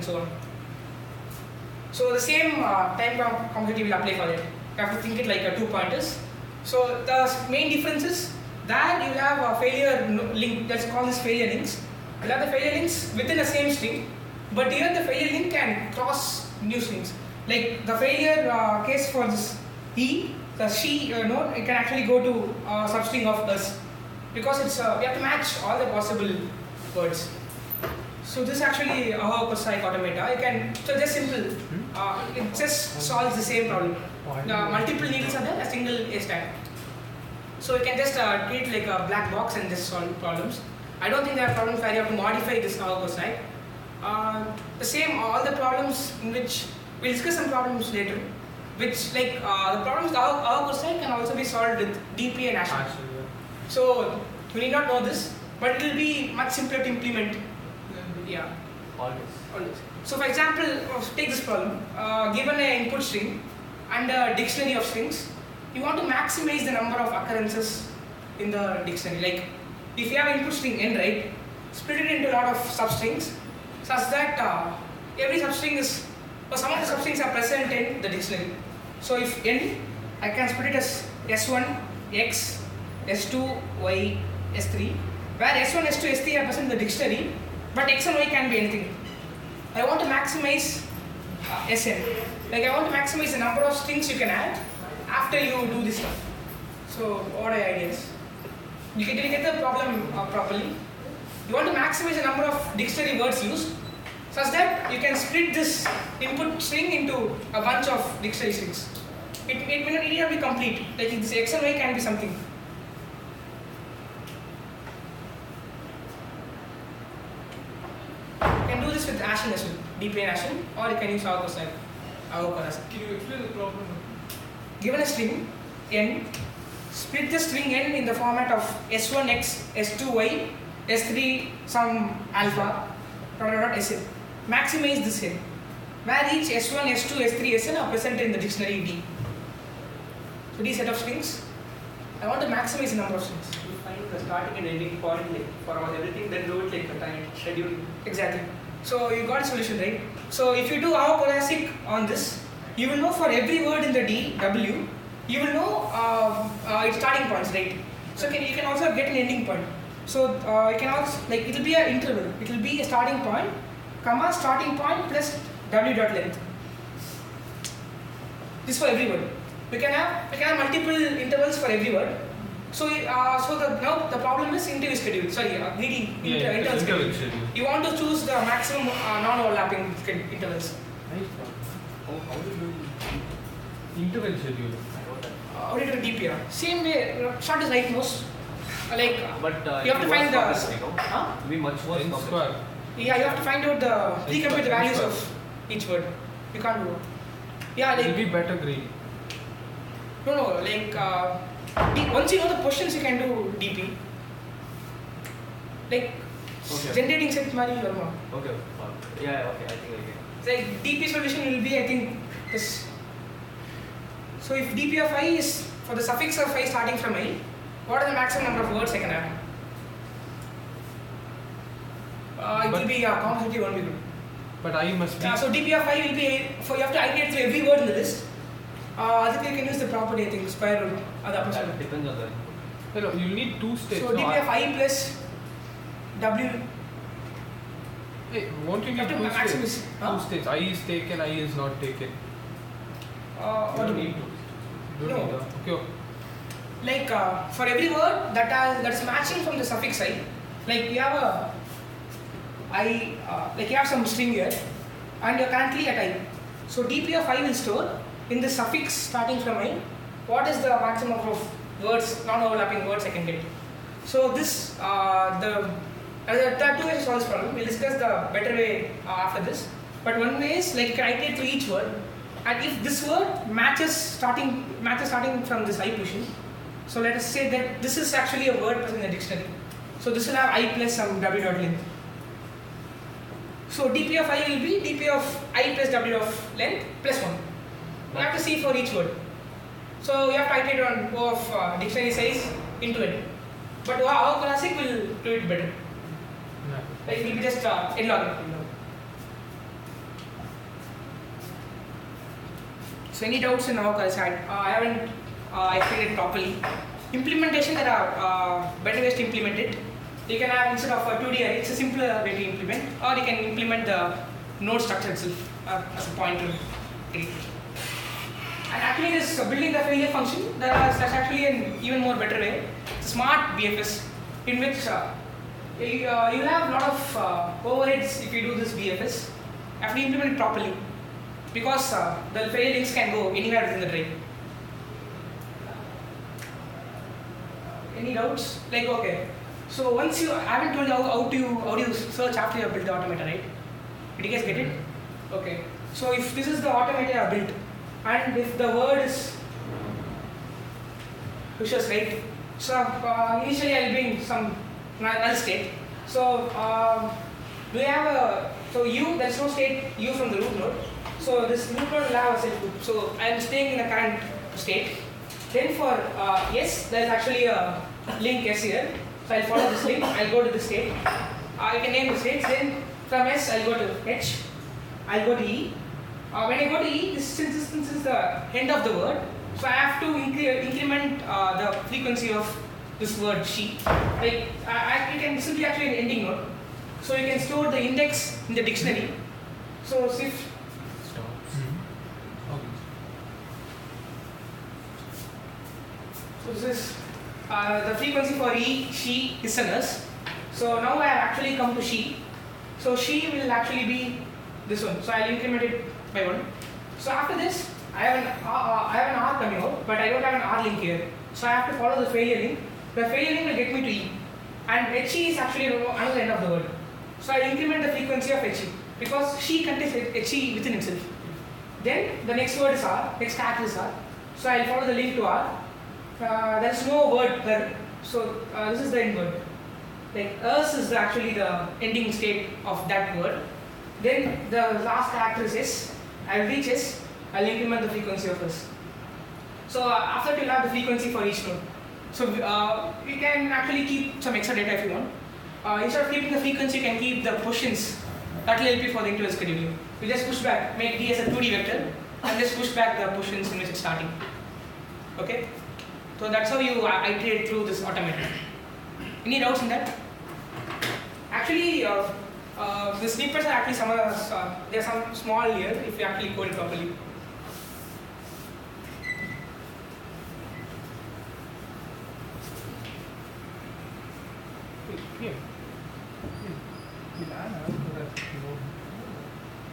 and so on. So the same time complexity will apply for it. You have to think it like a 2 pointers. So the main difference is that you have a failure link, let's call this failure links. You have the failure links within the same string, but here the failure link can cross new strings. Like the failure case for this E, the she node, it can actually go to a substring of us, because it's we have to match all the possible words. So this is actually how Corasick automata. You can, so just simple. It just solves the same problem. The multiple needles are there, a single A stack. So you can just treat it like a black box and just solve problems. I don't think there are problems where you have to modify this Corasick. The same, all the problems in which we'll discuss some problems later, which like the problems with Corasick can also be solved with DP and ASHA. So you need not know this, but it will be much simpler to implement. Yeah. Always. So for example, take this problem. Given an input string and a dictionary of strings, you want to maximize the number of occurrences in the dictionary. Like if you have an input string n, right, split it into a lot of substrings such that every substring is, or some of the substrings are present in the dictionary. So if n, I can split it as s1, x, s2, y, s3, where s1, s2, s3 are present in the dictionary, but x and y can be anything. I want to maximize Sn. Like I want to maximize the number of strings you can add after you do this stuff. So what are the ideas? You can get the problem properly. You want to maximize the number of dictionary words used such that you can split this input string into a bunch of dictionary strings. It may not need to be complete. Like this x and y can be something. You can do this with ASHN as well, DP and ASHN, or you can use Corasick. Can you explain the problem? Given a string n, split the string n in the format of s1x, s2y, s3 some alpha, Sn. Maximize this n, where each s1, s2, s3, Sn are present in the dictionary D. So D set of strings, I want to maximize the number of strings. You find the starting and ending point like for everything, then do it like a time schedule. Exactly. So you got a solution, right? So if you do our Corasick on this, you will know for every word in the D, W, you will know its starting points, right? So you can also get an ending point. So you can also, like, it will be an interval. It will be a starting point, comma, starting point plus W dot length. This for every word. We can have multiple intervals for every word. So now the problem is interval schedule. Sorry, interval schedule. You want to choose the maximum non-overlapping intervals. How do you do interval schedule? How do you do DPR? Same way, short is rightmost. Like, But you have to find the. It will be much more N square. Yeah, you have to find out the recompute the values of each word. You can't do it. Yeah, It will like be better grade. no, like once you know the questions, you can do DP. Like generating set mari varma. Okay. Yeah. Okay. I think I get. It's like DP solution will be, I think, this. So if DP of I is for the suffix of I starting from I, what are the maximum number of words I can add? It will be complexity won't be good. But I must be. So DP of I will be for you have to iterate through every word in the list. Other you can use the property, I think, square root or the upper That depends on the. No, you need two states. So DP of I plus W. Hey, won't you need After two maximum states? is- huh? Two states. I is taken, I is not taken. What do you mean? Don't No. need that. Okay. Like for every word that is matching from the suffix I, like you have a I, like you have some string here, and you're currently at I. So DP of I will store in the suffix starting from I, what is the maximum of words, non-overlapping words I can get. So this, there are two ways to solve this problem. We'll discuss the better way after this. But one way is like you can iterate through each word, and if this word matches starting from this I position, so let us say that this is actually a word present in the dictionary. So this will have I plus some W dot length. So DP of I will be DP of I plus W of length plus 1. You have to see for each word. So you have to iterate on O of dictionary size into it. But our Corasick will do it better. Yeah. Like it will be just n log. So any doubts in our side? I haven't explained it properly. Implementation, there are better ways to implement it. You can have, instead of a 2D array, it's a simpler way to implement, or you can implement the node structure itself as a pointer tree. And actually this building the failure function, that's actually an even more better way. It's a smart BFS in which you have a lot of overheads if you do this BFS. After you implement it properly, because the failure links can go anywhere within the tray. Any doubts? Like, okay. So once I haven't told you how do you search after you have built the automata, right? Did you guys get it? Okay. So if this is the automata I have built, and if the word is vicious, right? So initially I'll bring some null state. So we have a there's no state u from the root node. So this root node will have a self loop. So I am staying in the current state. Then for s, there is actually a link s here. So I'll follow this link. I'll go to the state. I can name the states. Then from s, I'll go to h. I'll go to e. When I go to e, since this is the end of the word, so I have to increment the frequency of this word she. Like you can simply actually an ending node. So you can store the index in the dictionary. So if so this is the frequency for e, she, listeners. So now I have actually come to she. So she will actually be this one. So I'll increment it by 1. So after this, I have an R coming out, but I don't have an R link here. So I have to follow the failure link. The failure link will get me to E. And HE is actually another end of the word. So I increment the frequency of HE because she contains HE within itself. Then the next word is R, next character is R. So I'll follow the link to R. There's no word there. So this is the end word. Like us is actually the ending state of that word. Then the last character is S. I'll reach S. I'll increment the frequency of S. So after you'll have the frequency for each node. So you can actually keep some extra data if you want. Instead of keeping the frequency, you can keep the positions. That will help you for the interval scheduling. You just push back, make D as a 2D vector, and just push back the positions in which it's starting. Okay? So that's how you iterate through this automation. Any doubts in that? Actually, the snippets are actually there's some small here if you actually code it properly. Here.